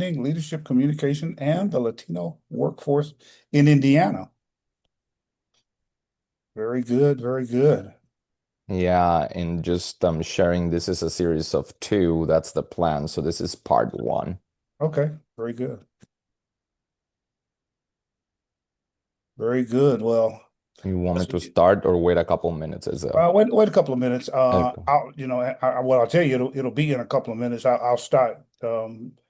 Expanding Leadership Communication and the Latino Workforce in Indiana. Very good, very good. Yeah, and just sharing this is a series of two. That's the plan. So this is part one. Okay, very good. Very good. Well, You want me let's to start or wait a couple minutes, Azelle? wait a couple of minutes. Okay. I'll tell you, it'll be in a couple of minutes. I'll start.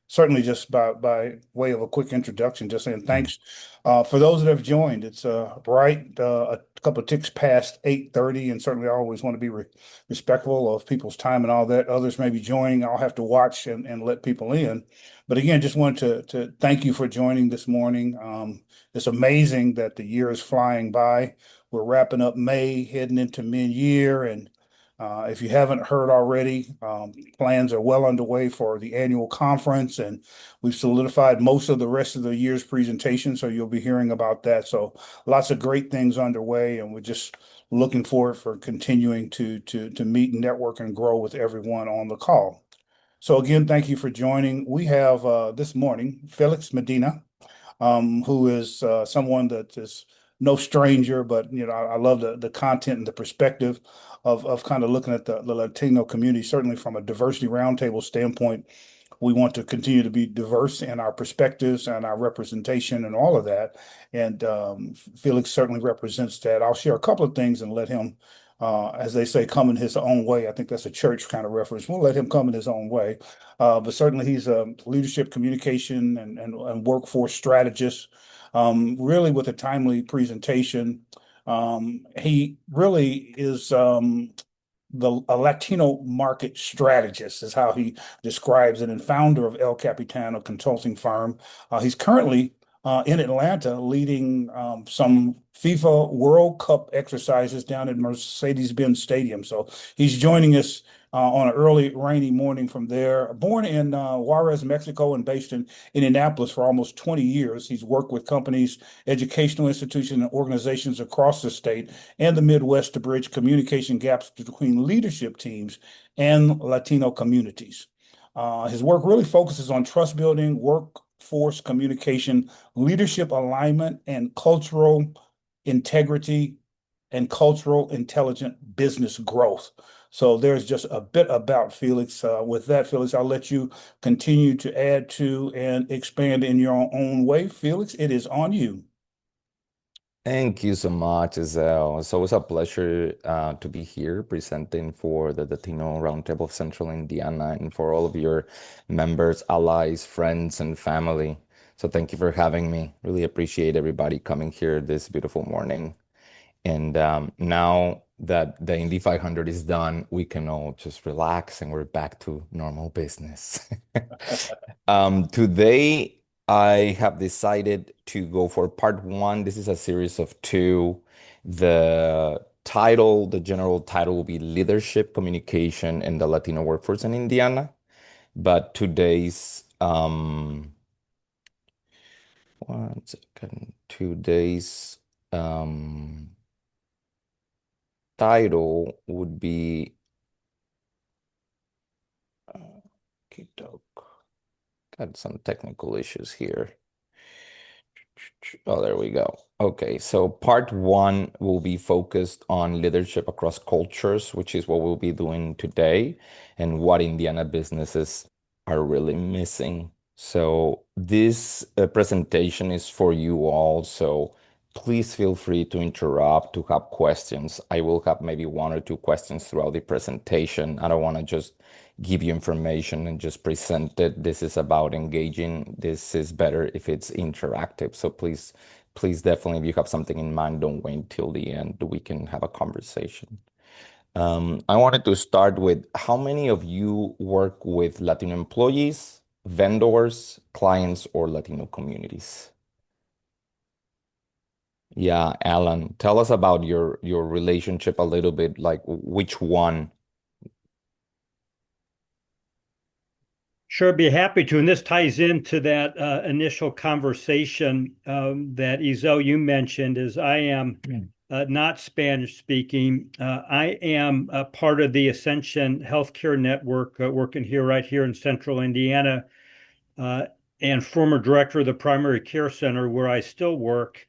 Certainly just by way of a quick introduction, just saying thanks for those that have joined. It's right a couple of ticks past 8:30, and certainly I always want to be respectful of people's time and all that. Others may be joining. I'll have to watch and let people in. But again, just wanted to thank you for joining this morning. It's amazing that the year is flying by. We're wrapping up May, heading into mid-year, and if you haven't heard already, plans are well underway for the annual conference, and we've solidified most of the rest of the year's presentation, so you'll be hearing about that. So lots of great things underway, and we're just looking forward for continuing to meet, network, and grow with everyone on the call. So again, thank you for joining. We have this morning Felix Medina, who is someone that is no stranger, but I love the content and the perspective of kind of looking at the Latino community, certainly from a diversity roundtable standpoint. We want to continue to be diverse in our perspectives and our representation and all of that. And Felix certainly represents that. I'll share a couple of things and let him, as they say, come in his own way. I think that's a church kind of reference. We'll let him come in his own way. But certainly he's a leadership communication and workforce strategist, really with a timely presentation. He really is a Latino market strategist is how he describes it, and founder of El Capitano consulting firm. He's currently in Atlanta leading some FIFA World Cup exercises down at Mercedes-Benz Stadium. So he's joining us on an early rainy morning from there. Born in Juarez, Mexico, and based in Indianapolis for almost 20 years, he's worked with companies, educational institutions, and organizations across the state and the Midwest to bridge communication gaps between leadership teams and Latino communities. His work really focuses on trust building, workforce communication, leadership alignment, and cultural integrity and cultural intelligent business growth. So there's just a bit about Felix. With that, Felix, I'll let you continue to add to and expand in your own way. Felix, it is on you. Thank you so much, Azelle. It's always a pleasure to be here presenting for the Latino Roundtable of Central Indiana and for all of your members, allies, friends, and family. So thank you for having me. Really appreciate everybody coming here this beautiful morning. And now that the Indy 500 is done, we can all just relax and we're back to normal business. Today, I have decided to go for part one. This is a series of two. The general title will be Leadership Communication in the Latino Workforce in Indiana. But today's, one second, today's, title would be got some technical issues here. Oh, there we go. Okay, so part one will be focused on leadership across cultures, which is what we'll be doing today, and what Indiana businesses are really missing. So this presentation is for you all. So please feel free to interrupt, to have questions. I will have maybe one or two questions throughout the presentation. I don't want to just give you information and just present it. This is about engaging. This is better if it's interactive. So please definitely, if you have something in mind, don't wait till the end. We can have a conversation. I wanted to start with how many of you work with Latino employees, vendors, clients, or Latino communities? Yeah, Alan, tell us about your relationship a little bit, like which one? Sure, be happy to. And this ties into that initial conversation that Izo, you mentioned, is I am not Spanish speaking. I am a part of the Ascension Healthcare Network, working right here in Central Indiana. and former director of the primary care center where I still work.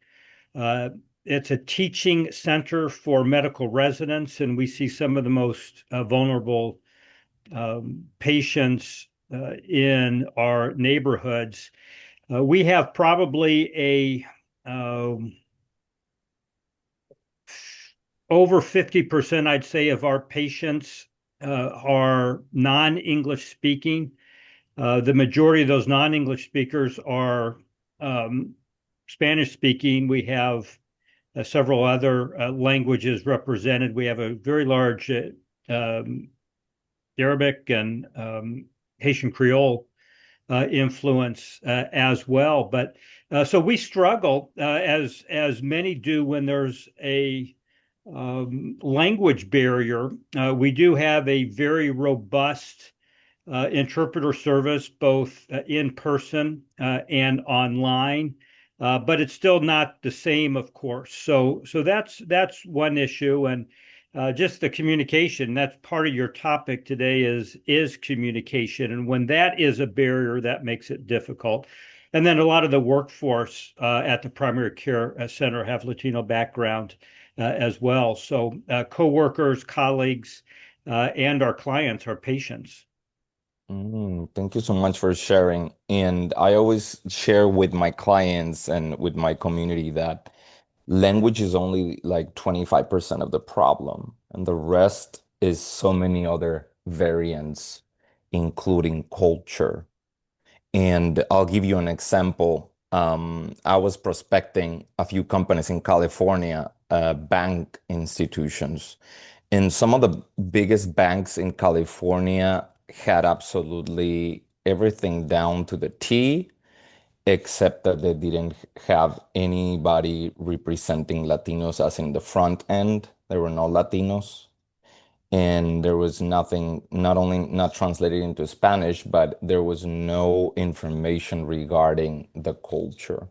It's a teaching center for medical residents, and we see some of the most vulnerable patients in our neighborhoods. We have probably over 50%, I'd say, of our patients are non-English speaking. The majority of those non-English speakers are Spanish speaking. We have several other languages represented. We have a very large Arabic and Haitian Creole influence as well. But so we struggle, as many do, when there's a language barrier. We do have a very robust interpreter service, both in person and online. But it's still not the same, of course. So that's one issue, and just the communication. That's part of your topic today is communication, and when that is a barrier, that makes it difficult. And then a lot of the workforce at the primary care center have Latino background as well. So coworkers, colleagues, and our clients, our patients. Thank you so much for sharing. And I always share with my clients and with my community that language is only like 25% of the problem, and the rest is so many other variants, including culture. And I'll give you an example. I was prospecting a few companies in California, bank institutions, and some of the biggest banks in California had absolutely everything down to the T, except that they didn't have anybody representing Latinos as in the front end. There were no Latinos. And there was nothing, not only not translated into Spanish, but there was no information regarding the culture.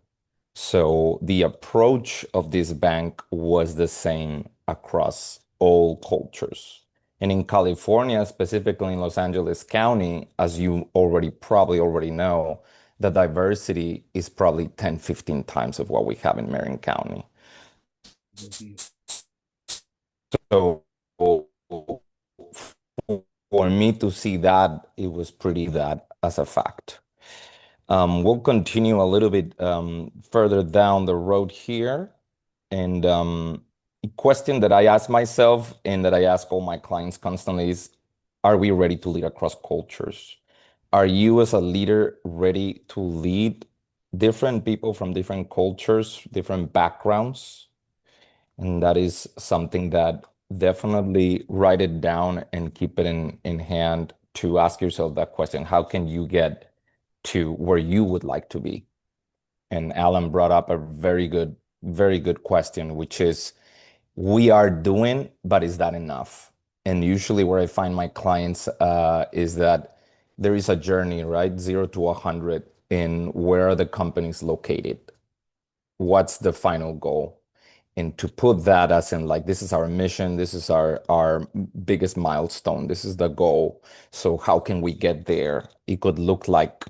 So the approach of this bank was the same across all cultures. And in California, specifically in Los Angeles County, as you probably already know, the diversity is probably 10, 15 times of what we have in Marin County. So for me to see that, it was pretty that as a fact. We'll continue a little bit further down the road here. And a question that I ask myself and that I ask all my clients constantly is, are we ready to lead across cultures? Are you as a leader ready to lead different people from different cultures, different backgrounds? And that is something that definitely write it down and keep it in hand to ask yourself that question. How can you get to where you would like to be? And Alan brought up a very good question, which is, we are doing, but is that enough? And usually where I find my clients is that there is a journey, right? 0 to 100 in where are the companies located? What's the final goal? And to put that as in like, this is our mission, this is our biggest milestone, this is the goal. So how can we get there? It could look like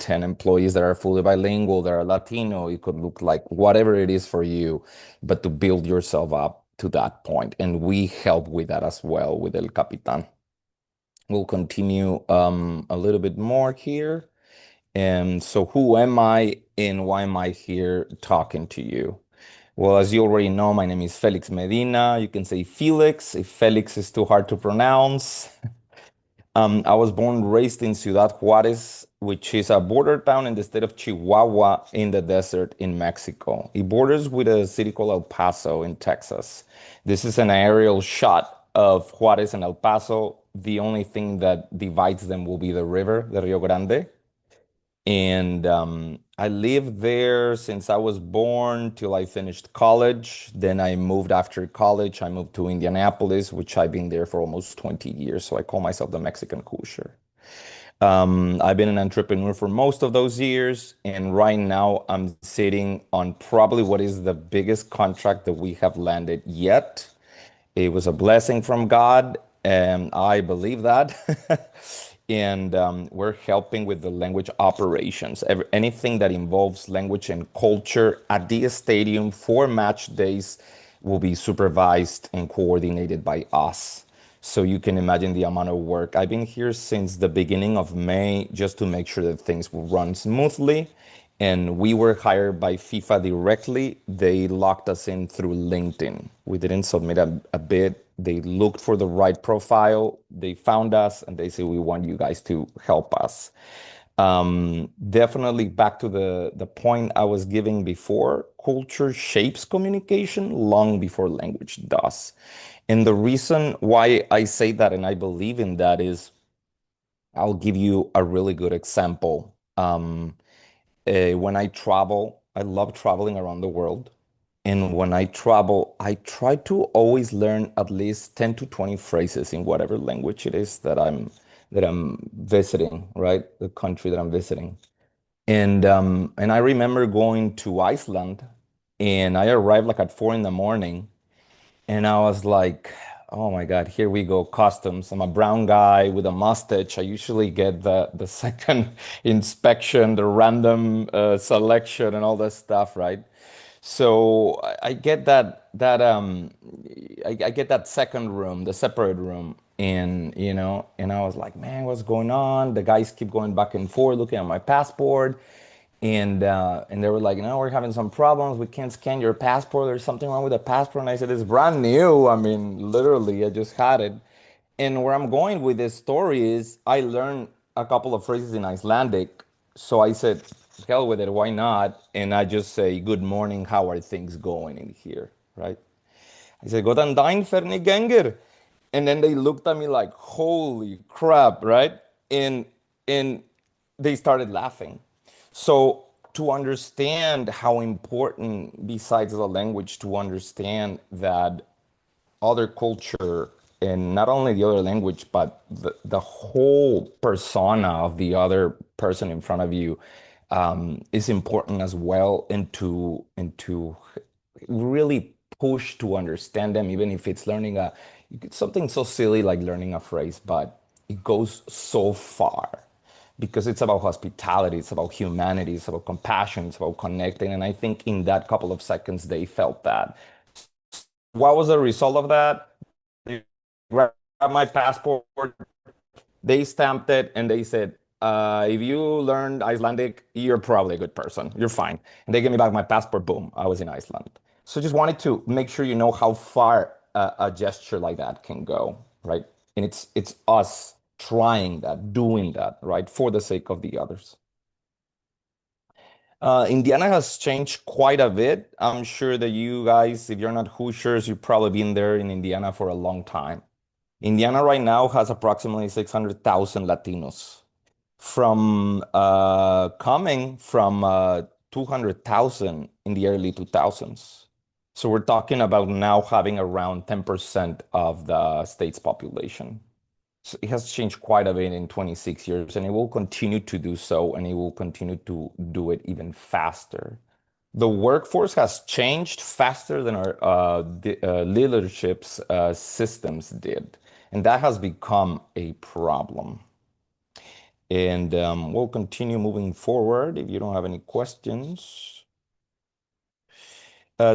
10 employees that are fully bilingual, that are Latino. It could look like whatever it is for you, but to build yourself up to that point. And we help with that as well with El Capitan. We'll continue a little bit more here. And so who am I and why am I here talking to you? Well, as you already know, my name is Félix Medina. You can say Felix if Félix is too hard to pronounce. I was born and raised in Ciudad Juárez, which is a border town in the state of Chihuahua in the desert in Mexico. It borders with a city called El Paso in Texas. This is an aerial shot of Juárez and El Paso. The only thing that divides them will be the river, the Rio Grande. And I lived there since I was born till I finished college. Then I moved after college. I moved to Indianapolis, which I've been there for almost 20 years. So I call myself the Mexican Hoosier. I've been an entrepreneur for most of those years. And right now I'm sitting on probably what is the biggest contract that we have landed yet. It was a blessing from God, and I believe that. and we're helping with the language operations. Anything that involves language and culture at the stadium for match days will be supervised and coordinated by us. So you can imagine the amount of work. I've been here since the beginning of May just to make sure that things will run smoothly. And we were hired by FIFA directly. They locked us in through LinkedIn. We didn't submit a bid. They looked for the right profile. They found us and they said, we want you guys to help us. Definitely back to the point I was giving before, culture shapes communication long before language does. And the reason why I say that and I believe in that is I'll give you a really good example. When I travel, I love traveling around the world. And when I travel, I try to always learn at least 10 to 20 phrases in whatever language it is that I'm visiting, right? The country that I'm visiting. And I remember going to Iceland and I arrived like at 4 in the morning and I was like, oh my God, here we go, customs. I'm a brown guy with a mustache. I usually get the second inspection, the random selection and all that stuff, right? So I get I get that second room, the separate room, and I was like, man, what's going on? The guys keep going back and forth looking at my passport, and they were like, no, we're having some problems. We can't scan your passport. There's something wrong with the passport. And I said, it's brand new. I mean, literally, I just had it. And where I'm going with this story is I learned a couple of phrases in Icelandic. So I said, hell with it, why not? And I just say, good morning, how are things going in here, right? I said, Godan daginn, hvernig gengur? And then they looked at me like, holy crap, right? And they started laughing. So to understand how important, besides the language, to understand that other culture and not only the other language, but the whole persona of the other person in front of you is important as well, and to really push to understand them, even if it's learning something so silly like learning a phrase, but it goes so far because it's about hospitality, it's about humanity, it's about compassion, it's about connecting. And I think in that couple of seconds, they felt that. What was the result of that? They grabbed my passport, they stamped it, and they said, if you learned Icelandic, you're probably a good person. You're fine. And they gave me back my passport. Boom, I was in Iceland. So just wanted to make sure you know how far a gesture like that can go, right? And it's us trying that, doing that, right, for the sake of the others. Indiana has changed quite a bit. I'm sure that you guys, if you're not Hoosiers, you've probably been there in Indiana for a long time. Indiana right now has approximately 600,000 Latinos from coming from 200,000 in the early 2000s. So we're talking about now having around 10% of the state's population. So it has changed quite a bit in 26 years, and it will continue to do so, and it will continue to do it even faster. The workforce has changed faster than our leadership's systems did, and that has become a problem. And we'll continue moving forward if you don't have any questions.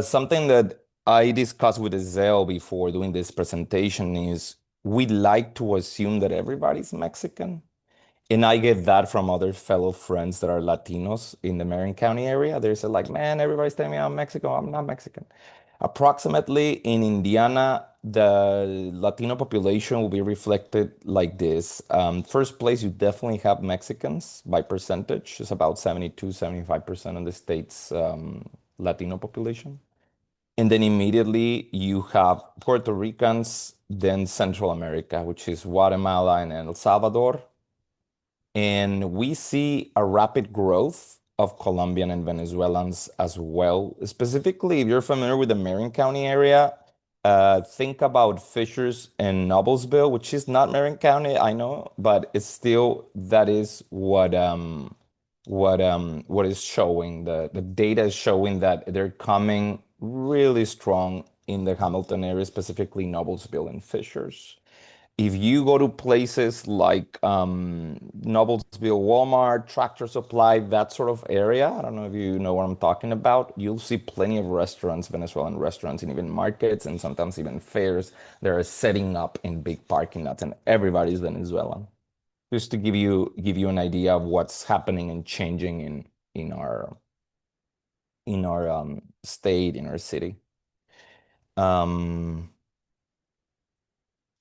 Something that I discussed with Zell before doing this presentation is we like to assume that everybody's Mexican. And I get that from other fellow friends that are Latinos in the Marin County area. They're like, man, everybody's telling me I'm Mexican. I'm not Mexican. Approximately in Indiana, the Latino population will be reflected like this. First place, you definitely have Mexicans by percentage. It's about 72-75% of the state's Latino population. And then immediately you have Puerto Ricans, then Central America, which is Guatemala and El Salvador. And we see a rapid growth of Colombian and Venezuelans as well. Specifically, if you're familiar with the Marin County area, think about Fishers and Noblesville, which is not Marin County, I know, but it's still that is what is showing. The data is showing that they're coming really strong in the Hamilton area, specifically Noblesville and Fishers. if you go to places like Noblesville, Walmart, Tractor Supply, that sort of area, I don't know if you know what I'm talking about, you'll see plenty of restaurants, Venezuelan restaurants, and even markets, and sometimes even fairs that are setting up in big parking lots, and everybody's Venezuelan. Just to give you an idea of what's happening and changing in our state, in our city. Um,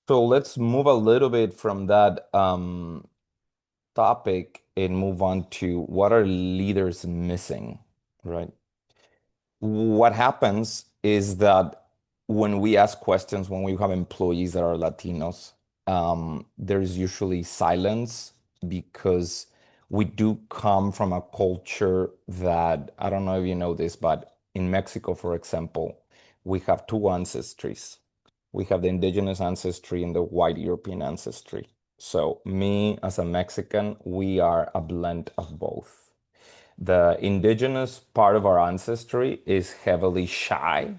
so let's move a little bit from that topic and move on to what are leaders missing, right? What happens is that when we ask questions, when we have employees that are Latinos, there's usually silence because we do come from a culture that, I don't know if you know this, but in Mexico, for example, we have two ancestries. We have the indigenous ancestry and the white European ancestry. So me as a Mexican, we are a blend of both. The indigenous part of our ancestry is heavily shy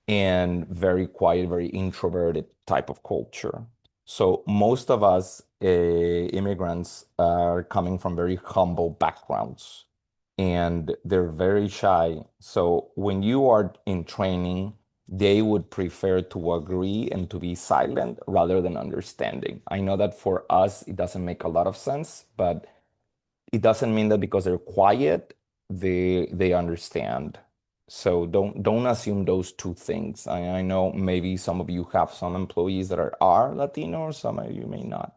and very quiet, very introverted type of culture. So most of us immigrants are coming from very humble backgrounds and they're very shy. So when you are in training, they would prefer to agree and to be silent rather than understanding. I know that for us, it doesn't make a lot of sense, but it doesn't mean that because they're quiet, they understand. So don't assume those two things. I know maybe some of you have some employees that are Latino, or some of you may not.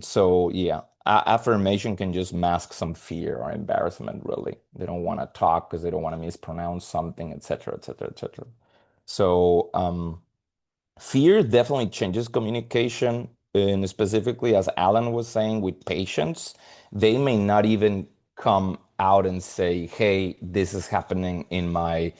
So yeah, affirmation can just mask some fear or embarrassment, really. They don't want to talk because they don't want to mispronounce something, etc., etc., etc. So fear definitely changes communication, and specifically, as Alan was saying, with patients, they may not even come out and say, "Hey, this is happening in my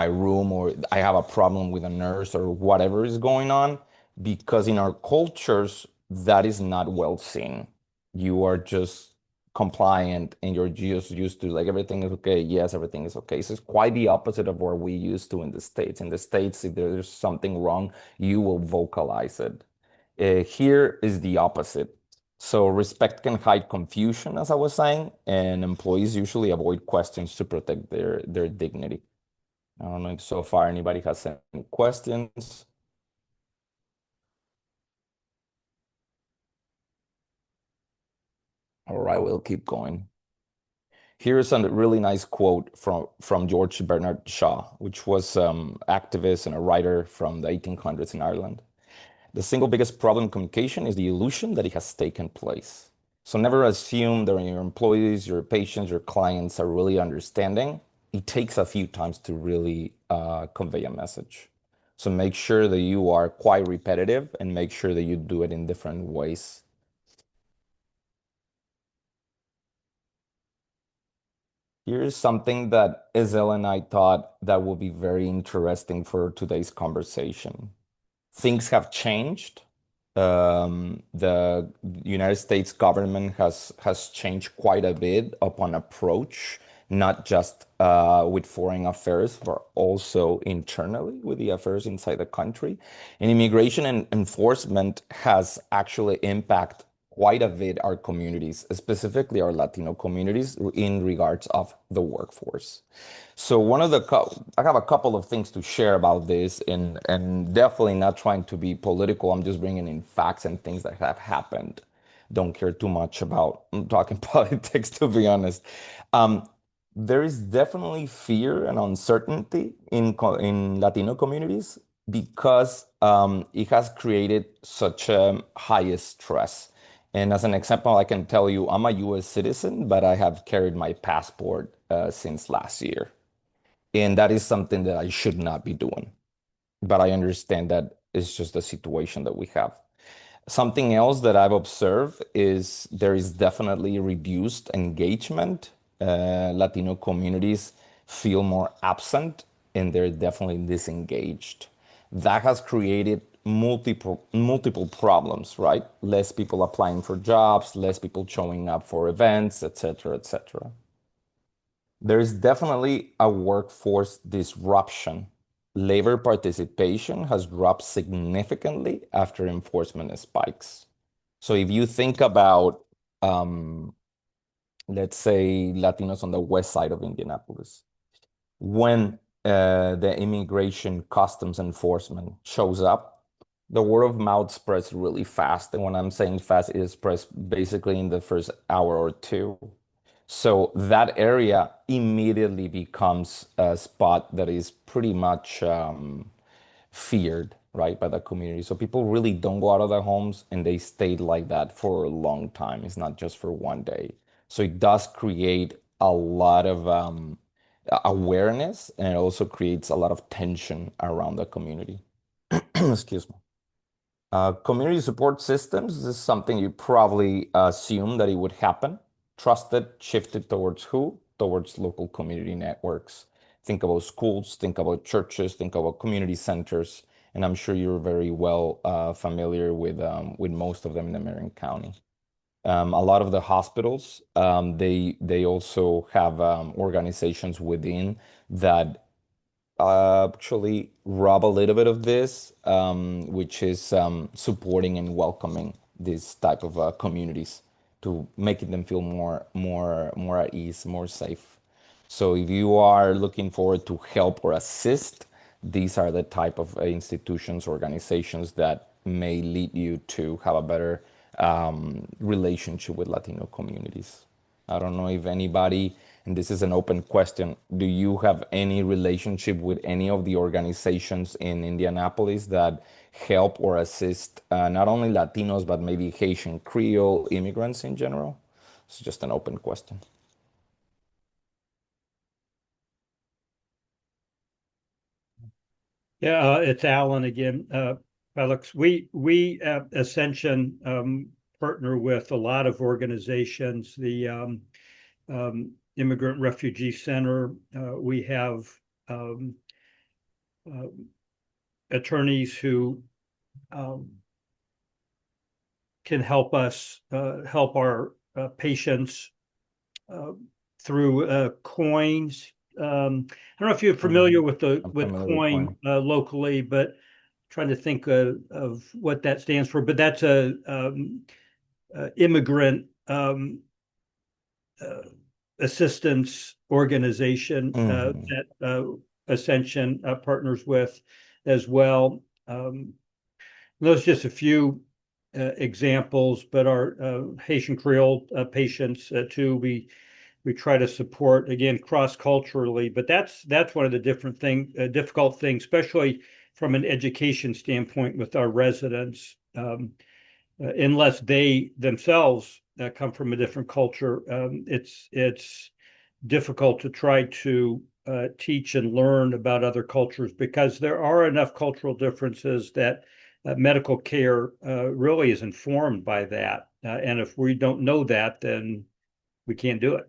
room," or "I have a problem with a nurse," or whatever is going on, because in our cultures, that is not well seen. You are just compliant and you're just used to like everything is okay. Yes, everything is okay. So it's quite the opposite of what we used to in the States. In the States, if there's something wrong, you will vocalize it. Here is the opposite. So respect can hide confusion, as I was saying, and employees usually avoid questions to protect their dignity. I don't know if so far anybody has any questions. All right, we'll keep going. Here's a really nice quote from George Bernard Shaw, which was activist and a writer from the 1800s in Ireland. The single biggest problem in communication is the illusion that it has taken place. So never assume that your employees, your patients, your clients are really understanding. It takes a few times to really convey a message. So make sure that you are quite repetitive and make sure that you do it in different ways. Here's something that Isel and I thought that would be very interesting for today's conversation. Things have changed. The United States government has changed quite a bit upon approach, not just with foreign affairs, but also internally with the affairs inside the country. And immigration and enforcement has actually impacted quite a bit our communities, specifically our Latino communities, in regards of the workforce. So I have a couple of things to share about this, and definitely not trying to be political. I'm just bringing in facts and things that have happened. Don't care too much about talking politics, to be honest. Um, there is definitely fear and uncertainty in Latino communities because it has created such a high stress. And as an example, I can tell you I'm a US citizen, but I have carried my passport since last year. And that is something that I should not be doing. But I understand that it's just the situation that we have. Something else that I've observed is there is definitely reduced engagement. Latino communities feel more absent and they're definitely disengaged. That has created multiple problems, right? Less people applying for jobs, less people showing up for events, etc., etc. There is definitely a workforce disruption. labor participation has dropped significantly after enforcement spikes. So if you think about, let's say, Latinos on the west side of Indianapolis, when the immigration customs enforcement shows up, the word of mouth spreads really fast. And when I'm saying fast, it spreads basically in the first hour or two. So that area immediately becomes a spot that is pretty much feared, right, by the community. So people really don't go out of their homes and they stayed like that for a long time. It's not just for one day. So it does create a lot of awareness, and it also creates a lot of tension around the community. Excuse me. Community support systems, this is something you probably assume that it would happen. Trusted, shifted towards who? Towards local community networks. Think about schools, think about churches, think about community centers, and I'm sure you're very well familiar with most of them in Marion County. A lot of the hospitals, they also have organizations within that actually rob a little bit of this, which is supporting and welcoming this type of communities to making them feel more at ease, more safe. So if you are looking forward to help or assist, these are the type of institutions, organizations that may lead you to have a better relationship with Latino communities. I don't know if anybody, and this is an open question, do you have any relationship with any of the organizations in Indianapolis that help or assist not only Latinos, but maybe Haitian Creole immigrants in general? It's just an open question. Yeah, it's Alan again. Felix, we at Ascension partner with a lot of organizations. The Immigrant Refugee Center. We have attorneys who can help us help our patients through coins. I don't know if you're familiar with coin locally, but trying to think of what that stands for. But that's a immigrant assistance organization that Ascension partners with as well. Those are just a few examples, but our Haitian Creole patients too, we try to support again cross-culturally, but that's one of the difficult things, especially from an education standpoint with our residents, unless they themselves come from a different culture. It's difficult to try to teach and learn about other cultures because there are enough cultural differences that medical care really is informed by that. And if we don't know that, then we can't do it.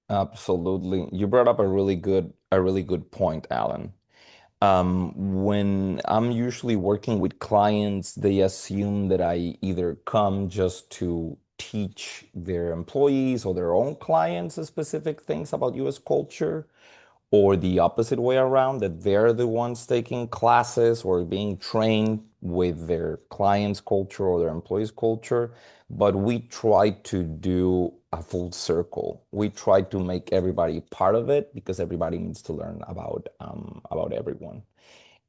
Absolutely. You brought up a really good point, Alan. When I'm usually working with clients, they assume that I either come just to teach their employees or their own clients specific things about US culture, or the opposite way around, that they're the ones taking classes or being trained with their clients' culture or their employees' culture. But we try to do a full circle. We try to make everybody part of it because everybody needs to learn about everyone.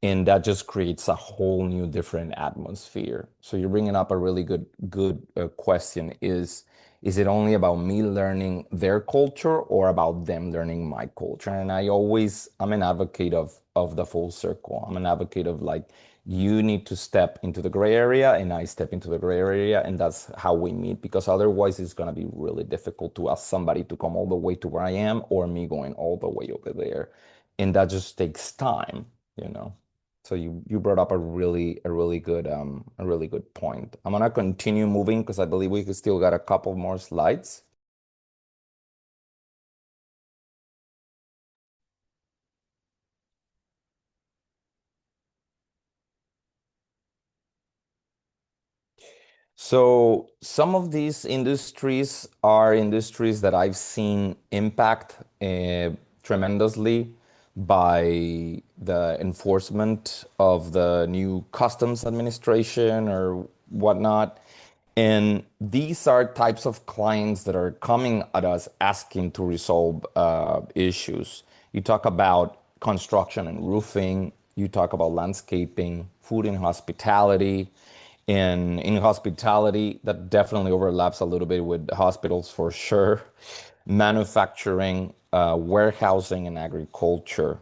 And that just creates a whole new different atmosphere. So you're bringing up a really good question. Is it only about me learning their culture or about them learning my culture? And I'm an advocate of the full circle. I'm an advocate of, like, you need to step into the gray area and I step into the gray area, and that's how we meet, because otherwise it's going to be really difficult to ask somebody to come all the way to where I am or me going all the way over there. And that just takes time, you know. So you brought up a really good point. I'm gonna continue moving because I believe we still got a couple more slides. So some of these industries are industries that I've seen impact tremendously by the enforcement of the new customs administration or whatnot. And these are types of clients that are coming at us asking to resolve issues. You talk about construction and roofing, you talk about landscaping, food and hospitality. And in hospitality, that definitely overlaps a little bit with hospitals for sure, manufacturing, warehousing, and agriculture.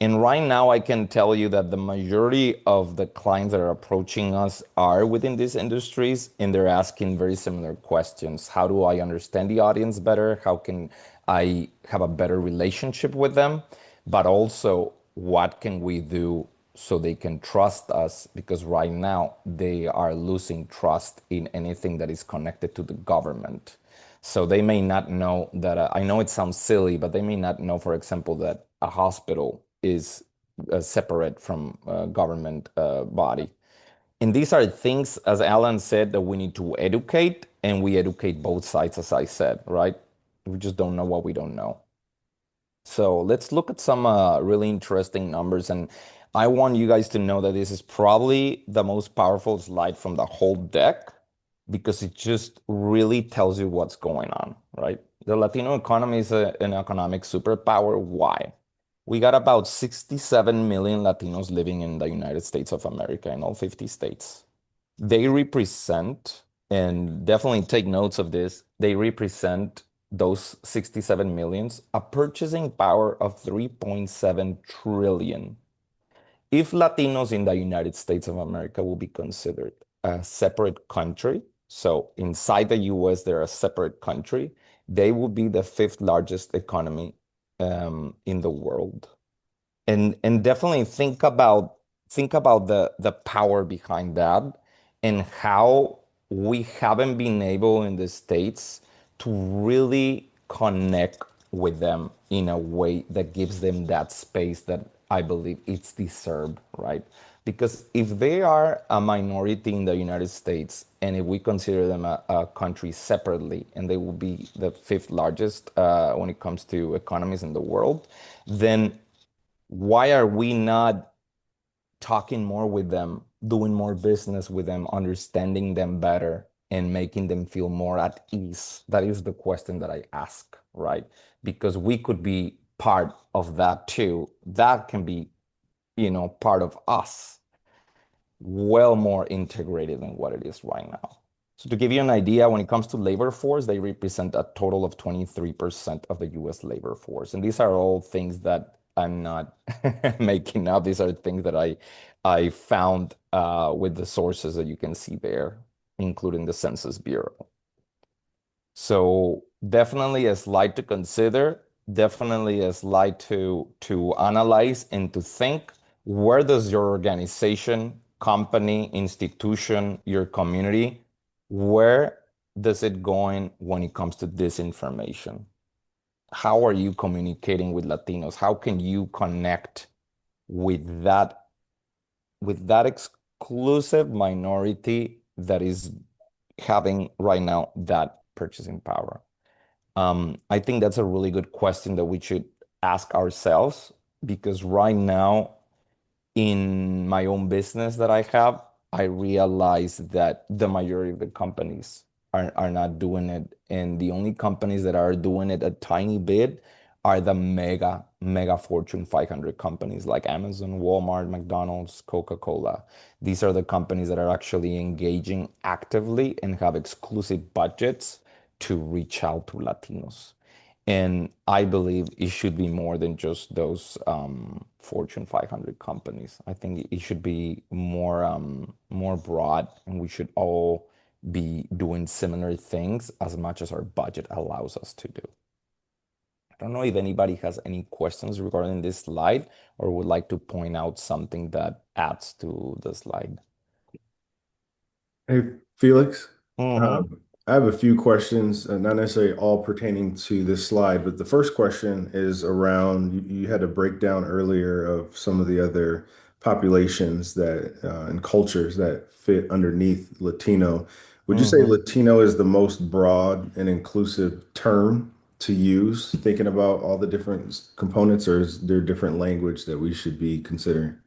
And right now, I can tell you that the majority of the clients that are approaching us are within these industries, and they're asking very similar questions. How do I understand the audience better? How can I have a better relationship with them? But also, what can we do so they can trust us? Because right now, they are losing trust in anything that is connected to the government. So they may not know that, I know it sounds silly, but they may not know, for example, that a hospital is separate from a government body. And these are things, as Alan said, that we need to educate, and we educate both sides, as I said, right? We just don't know what we don't know. So let's look at some really interesting numbers. And I want you guys to know that this is probably the most powerful slide from the whole deck because it just really tells you what's going on, right? The Latino economy is an economic superpower. Why? We got about 67 million Latinos living in the United States of America in all 50 states. They represent, and definitely take notes of this, they represent those 67 millions, a purchasing power of 3.7 trillion. If Latinos in the United States of America will be considered a separate country, so inside the US, they're a separate country, they will be the fifth largest economy in the world. And definitely think about the power behind that and how we haven't been able in the States to really connect with them in a way that gives them that space that I believe it's deserved, right? Because if they are a minority in the United States and if we consider them a country separately and they will be the fifth largest when it comes to economies in the world, then why are we not talking more with them, doing more business with them, understanding them better, and making them feel more at ease? That is the question that I ask, right? Because we could be part of that too. That can be, part of us, well more integrated than what it is right now. So to give you an idea, when it comes to labor force, they represent a total of 23% of the US labor force. And these are all things that I'm not making up. These are things that I found with the sources that you can see there, including the Census Bureau. So definitely a slide to consider, definitely a slide to analyze and to think, where does your organization, company, institution, your community, where does it going when it comes to disinformation? How are you communicating with Latinos? How can you connect with that exclusive minority that is having right now that purchasing power? I think that's a really good question that we should ask ourselves because right now, in my own business that I have, I realize that the majority of the companies are not doing it. And the only companies that are doing it a tiny bit are the mega Fortune 500 companies like Amazon, Walmart, McDonald's, Coca-Cola. These are the companies that are actually engaging actively and have exclusive budgets to reach out to Latinos. And I believe it should be more than just those Fortune 500 companies. I think it should be more broad, and we should all be doing similar things as much as our budget allows us to do. I don't know if anybody has any questions regarding this slide or would like to point out something that adds to the slide. Hey, Felix. Mm-hmm. I have a few questions, not necessarily all pertaining to this slide, but the first question is around you had a breakdown earlier of some of the other populations that and cultures that fit underneath Latino. Would you say Mm-hmm. Latino is the most broad and inclusive term to use, thinking about all the different components, or is there different language that we should be considering?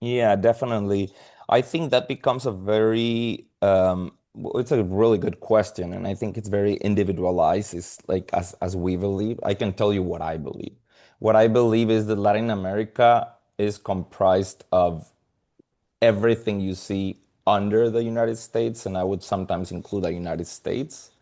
Yeah, definitely. I think that becomes a very it's a really good question, and I think it's very individualized. It's like as we believe. I can tell you what I believe. What I believe is that Latin America is comprised of everything you see under the United States, and I would sometimes include the United States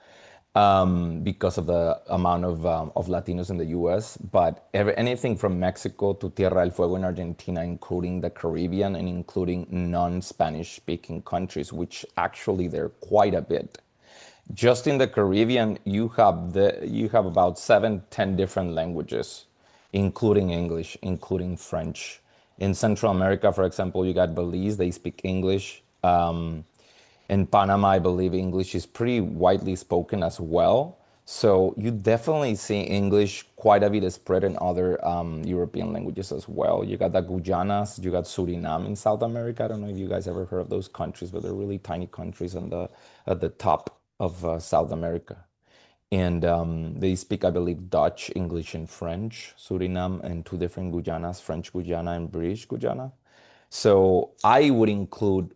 because of the amount of Latinos in the U.S. But anything from Mexico to Tierra del Fuego in Argentina, including the Caribbean and including non-Spanish speaking countries, which actually there are quite a bit. Just in the Caribbean, you have about 7, 10 different languages, including English, including French. In Central America, for example, you got Belize, they speak English. In Panama, I believe English is pretty widely spoken as well. So you definitely see English quite a bit spread in other European languages as well. You got the Guyanas, you got Suriname in South America. I don't know if you guys ever heard of those countries, but they're really tiny countries on the at the top of South America. And they speak, I believe, Dutch, English, and French. Suriname and two different Guyanas, French Guyana and British Guyana. So I would include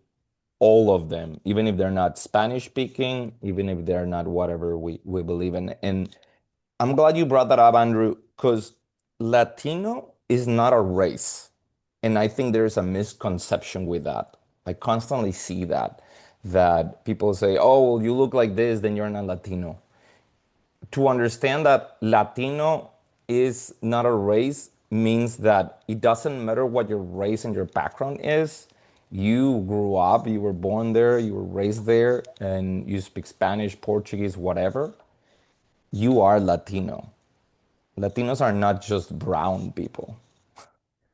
all of them, even if they're not Spanish speaking, even if they're not whatever we believe in. And I'm glad you brought that up, Andrew, because Latino is not a race. And I think there's a misconception with that. I constantly see that people say, oh, well, you look like this, then you're not Latino. To understand that Latino is not a race means that it doesn't matter what your race and your background is. You grew up, you were born there, you were raised there, and you speak Spanish, Portuguese, whatever. You are Latino. Latinos are not just brown people.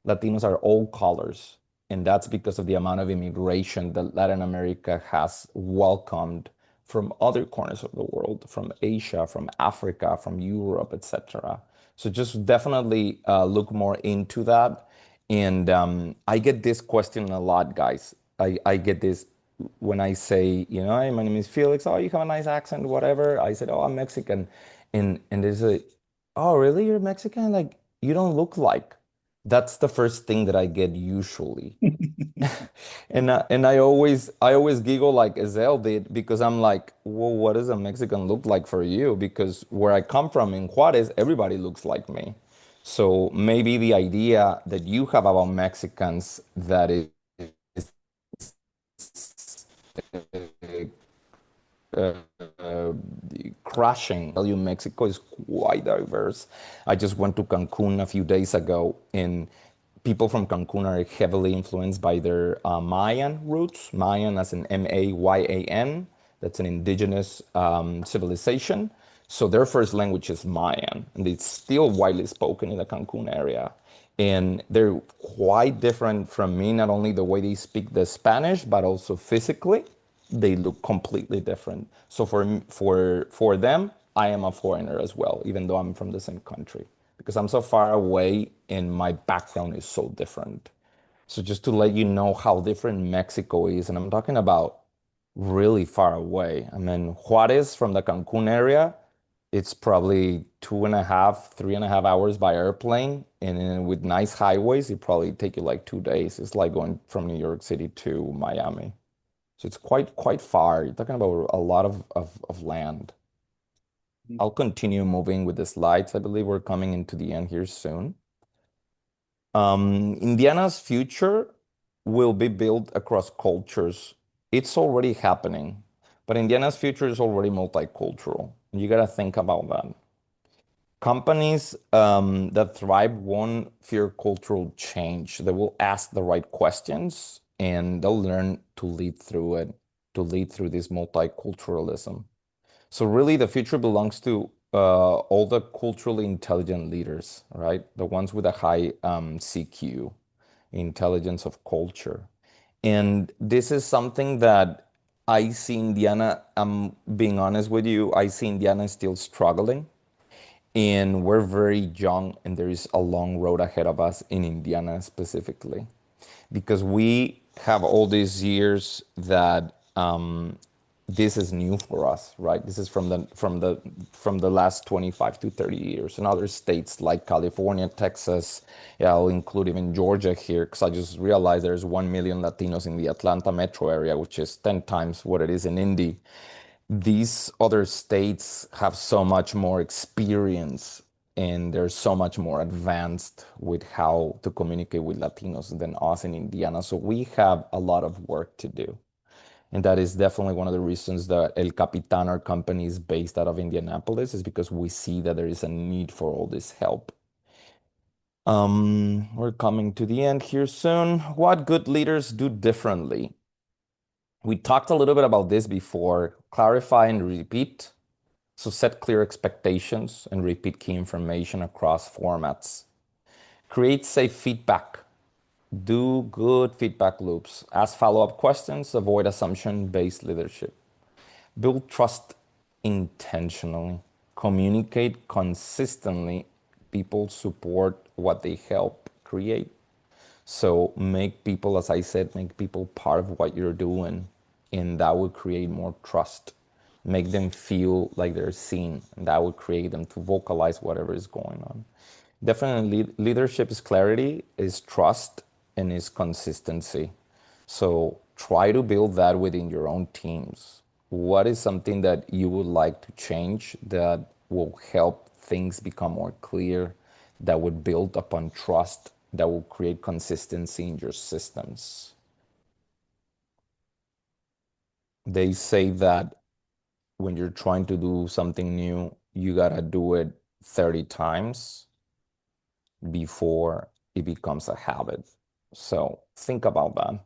Latinos are all colors. And that's because of the amount of immigration that Latin America has welcomed from other corners of the world, from Asia, from Africa, from Europe, etc. So just definitely look more into that. And I get this question a lot, guys. I get this when I say, hey, my name is Felix. Oh, you have a nice accent, whatever. I said, oh, I'm Mexican. And there's a, oh, really? You're Mexican? Like, you don't look like. That's the first thing that I get usually. And I always giggle like Ezel did because I'm like, well, what does a Mexican look like for you? Because where I come from in Juarez, everybody looks like me. So maybe the idea that you have about Mexicans that is uh, uh, crashing. Tell you, Mexico is quite diverse. I just went to Cancun a few days ago, and people from Cancun are heavily influenced by their Mayan roots. Mayan, as in Mayan. That's an indigenous civilization. So their first language is Mayan, and it's still widely spoken in the Cancun area. And they're quite different from me, not only the way they speak the Spanish, but also physically they look completely different. So for them, I am a foreigner as well, even though I'm from the same country, because I'm so far away and my background is so different. So just to let you know how different Mexico is, and I'm talking about really far away. I mean, Juarez from the Cancun area, it's probably 2.5, 3.5 hours by airplane. And then with nice highways, it probably take you like 2 days. It's like going from New York City to Miami. So it's quite far. You're talking about a lot of land. I'll continue moving with the slides. I believe we're coming into the end here soon. Indiana's future will be built across cultures. It's already happening, but Indiana's future is already multicultural. You got to think about that. Companies that thrive won't fear cultural change. They will ask the right questions and they'll learn to lead through it, to lead through this multiculturalism. So really, the future belongs to all the culturally intelligent leaders, right? The ones with a high CQ, intelligence of culture. And this is something that I see Indiana, I'm being honest with you, I see Indiana still struggling. And we're very young, and there is a long road ahead of us in Indiana specifically, because we have all these years that this is new for us, right? This is from the last 25 to 30 years. In other states like California, Texas, yeah, I'll include even Georgia here, because I just realized there's 1 million Latinos in the Atlanta metro area, which is 10 times what it is in Indy. These other states have so much more experience and they're so much more advanced with how to communicate with Latinos than us in Indiana. So we have a lot of work to do. And that is definitely one of the reasons that El Capitan, our company, is based out of Indianapolis, is because we see that there is a need for all this help. We're coming to the end here soon. What good leaders do differently? We talked a little bit about this before. Clarify and repeat. So set clear expectations and repeat key information across formats. Create safe feedback. Do good feedback loops. Ask follow-up questions. Avoid assumption-based leadership. Build trust intentionally. Communicate consistently. People support what they help create. So make people, as I said, make people part of what you're doing, and that will create more trust. Make them feel like they're seen, and that will create them to vocalize whatever is going on. Definitely, leadership is clarity, is trust, and is consistency. So try to build that within your own teams. What is something that you would like to change that will help things become more clear, that would build upon trust, that will create consistency in your systems? They say that when you're trying to do something new, you gotta do it 30 times before it becomes a habit. So think about that.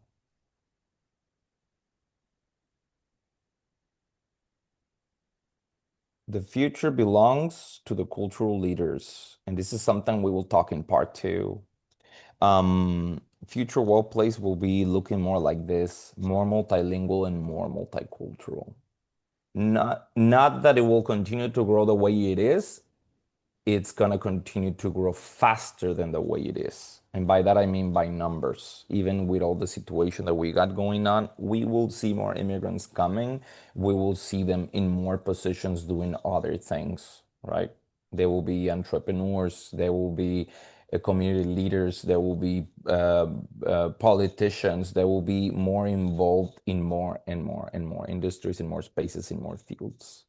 The future belongs to the cultural leaders, and this is something we will talk in part two. Future workplace will be looking more like this, more multilingual and more multicultural. Not that it will continue to grow the way it is, it's going to continue to grow faster than the way it is. And by that, I mean by numbers. Even with all the situation that we got going on, we will see more immigrants coming. We will see them in more positions doing other things, right? They will be entrepreneurs. They will be community leaders. There will be politicians. They will be more involved in more and more and more industries, in more spaces, in more fields.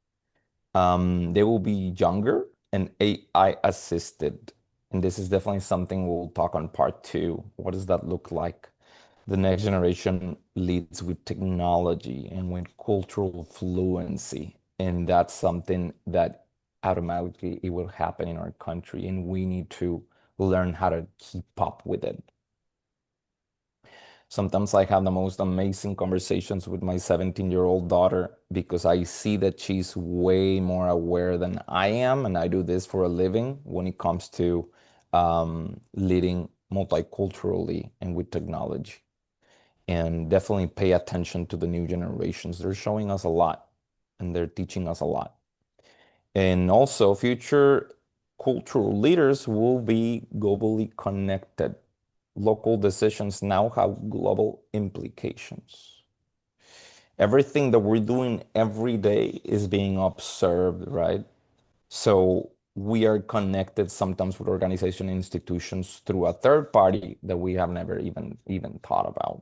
They will be younger and AI assisted. And this is definitely something we'll talk on part two. What does that look like? The next generation leads with technology and with cultural fluency. And that's something that automatically it will happen in our country. And we need to learn how to keep up with it. Sometimes I have the most amazing conversations with my 17-year-old daughter because I see that she's way more aware than I am, and I do this for a living when it comes to leading multiculturally and with technology. And definitely pay attention to the new generations. They're showing us a lot, and they're teaching us a lot. And also, future cultural leaders will be globally connected. Local decisions now have global implications. Everything that we're doing every day is being observed, right? So we are connected sometimes with organization institutions through a third party that we have never even thought about.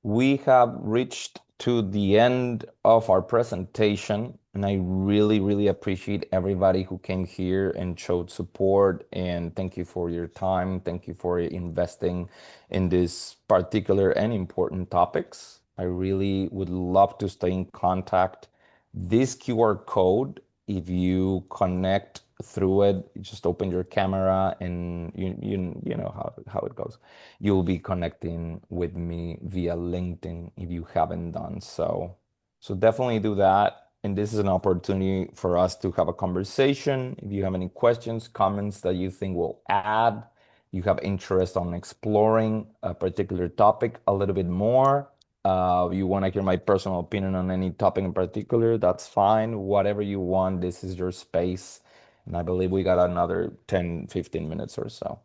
We have reached to the end of our presentation, and I really, really appreciate everybody who came here and showed support. And thank you for your time. Thank you for investing in this particular and important topics. I really would love to stay in contact. This QR code, if you connect through it, you just open your camera and you know how it goes. You'll be connecting with me via LinkedIn if you haven't done so. So definitely do that. And this is an opportunity for us to have a conversation. If you have any questions, comments that you think will add, you have interest on exploring a particular topic a little bit more, you want to hear my personal opinion on any topic in particular, that's fine. Whatever you want, this is your space. And I believe we got another 10, 15 minutes or so.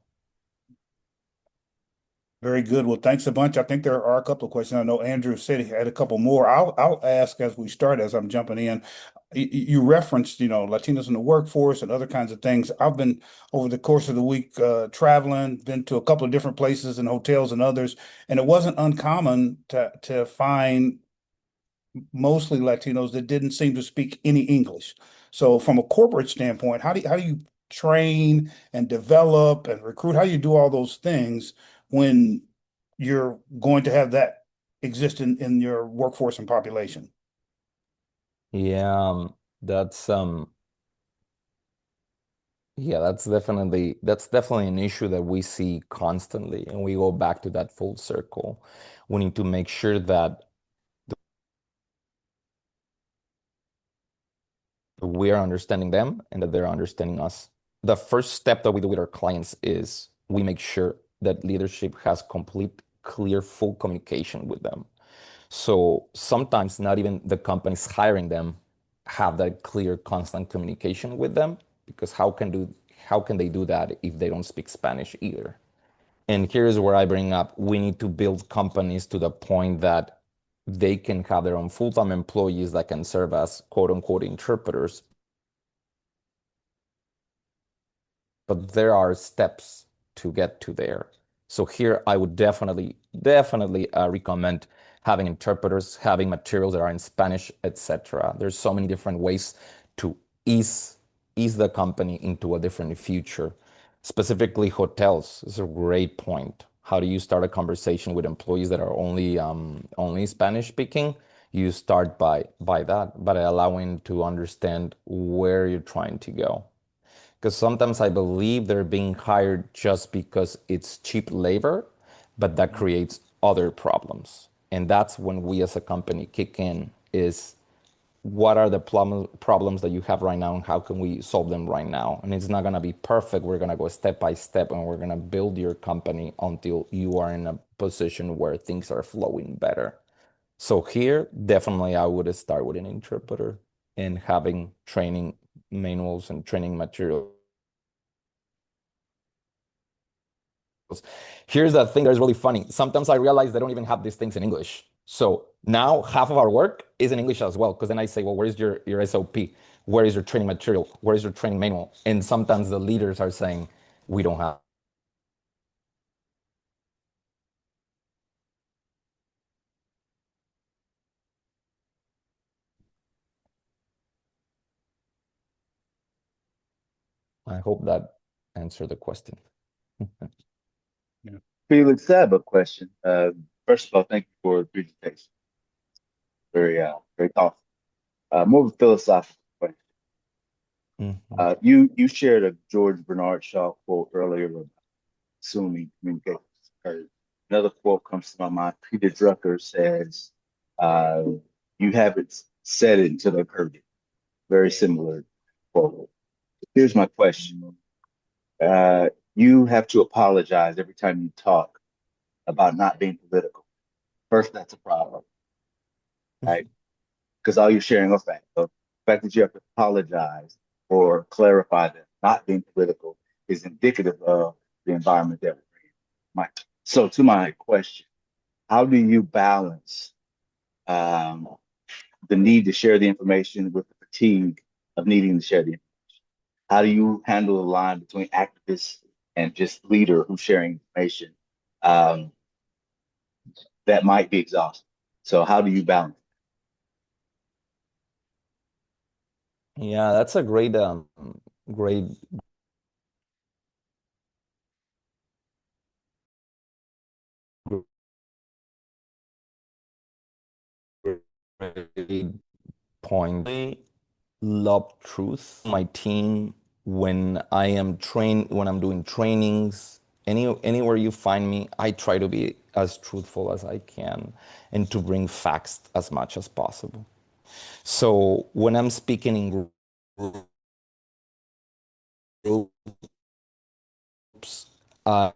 Very good. Well, thanks a bunch. I think there are a couple of questions. I know Andrew said he had a couple more. I'll ask as we start, as I'm jumping in. You referenced, Latinos in the workforce and other kinds of things. I've been over the course of the week traveling, been to a couple of different places and hotels and others, and it wasn't uncommon to find mostly Latinos that didn't seem to speak any English. So from a corporate standpoint, how do you train and develop and recruit? How do you do all those things when you're going to have that exist in your workforce and population? Yeah, that's yeah, that's definitely an issue that we see constantly, and we go back to that full circle. We need to make sure that we are understanding them and that they're understanding us. The first step that we do with our clients is we make sure that leadership has complete, clear, full communication with them. So sometimes not even the companies hiring them have that clear, constant communication with them, because how can they do that if they don't speak Spanish either? And here's where I bring up, we need to build companies to the point that they can have their own full-time employees that can serve as quote unquote interpreters. But there are steps to get to there. So here I would definitely recommend having interpreters, having materials that are in Spanish, etc. There's so many different ways to ease the company into a different future. Specifically, hotels is a great point. How do you start a conversation with employees that are only Spanish speaking? You start by that, by allowing to understand where you're trying to go. Because sometimes I believe they're being hired just because it's cheap labor, but that creates other problems. And that's when we as a company kick in, is what are the problems that you have right now and how can we solve them right now? And it's not going to be perfect. We're going to go step by step and we're going to build your company until you are in a position where things are flowing better. So here, definitely I would start with an interpreter and having training manuals and training materials. Here's the thing that is really funny. Sometimes I realize they don't even have these things in English. So now half of our work is in English as well. Because then I say, well, where's your SOP? Where is your training material? Where is your training manual? And sometimes the leaders are saying, we don't have. I hope that answered the question. Felix, I have a question. First of all, thank you for the presentation. Very thoughtful. More of a philosophical question. Mhm. You shared a George Bernard Shaw quote earlier about assuming communication occurs. Another quote comes to my mind. Peter Drucker says, "You haven't said it until I've heard it." Very similar quote. Here's my question. You have to apologize every time you talk about not being political. First, that's a problem, right? Because all you're sharing are facts. So the fact that you have to apologize or clarify that not being political is indicative of the environment that we're in. So to my question, how do you balance um, the need to share the information with the fatigue of needing to share the information? How do you handle the line between activists and just leader who's sharing information um, that might be exhausting? So how do you balance? Yeah, that's a great great point. I love truth. My team, when I'm doing trainings, anywhere you find me, I try to be as truthful as I can and to bring facts as much as possible. So when I'm speaking in groups, uh,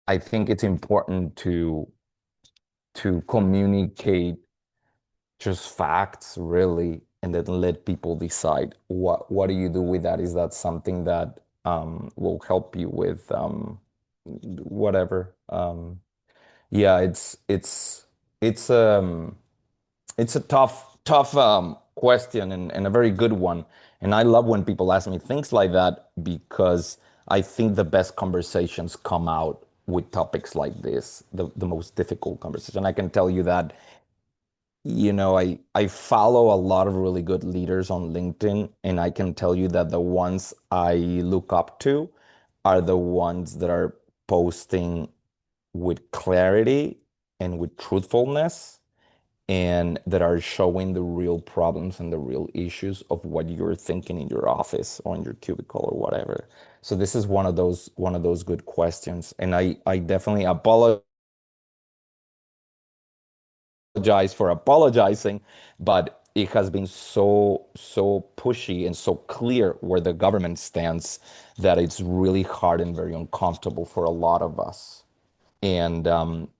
I think it's important to communicate just facts, really, and then let people decide what do you do with that. Is that something that will help you with whatever. Yeah, it's um it's a tough question and a very good one. And I love when people ask me things like that because I think the best conversations come out with topics like this, the most difficult conversation. I can tell you that, I follow a lot of really good leaders on LinkedIn, and I can tell you that the ones I look up to are the ones that are posting with clarity and with truthfulness and that are showing the real problems and the real issues of what you're thinking in your office or in your cubicle or whatever. So this is one of those good questions. And I definitely apologize for apologizing, but it has been so pushy and so clear where the government stands that it's really hard and very uncomfortable for a lot of us. And that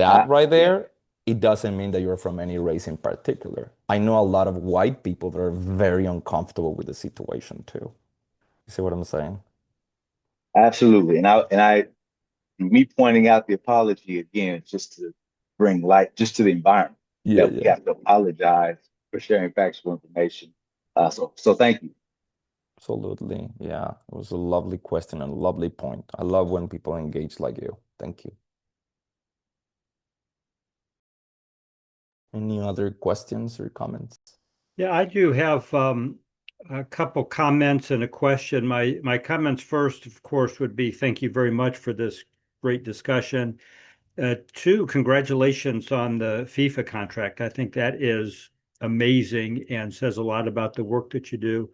I, right there, it doesn't mean that you're from any race in particular. I know a lot of white people that are very uncomfortable with the situation too. You see what I'm saying? absolutely. And me pointing out the apology again, just to bring light just to the environment Yeah, that we yeah. have to apologize for sharing factual information. So thank you. Absolutely. Yeah. It was a lovely question and a lovely point. I love when people engage like you. Thank you. Any other questions or comments? Yeah, I do have a couple comments and a question. My comments first, of course, would be thank you very much for this great discussion. Two, congratulations on the FIFA contract. I think that is amazing and says a lot about the work that you do.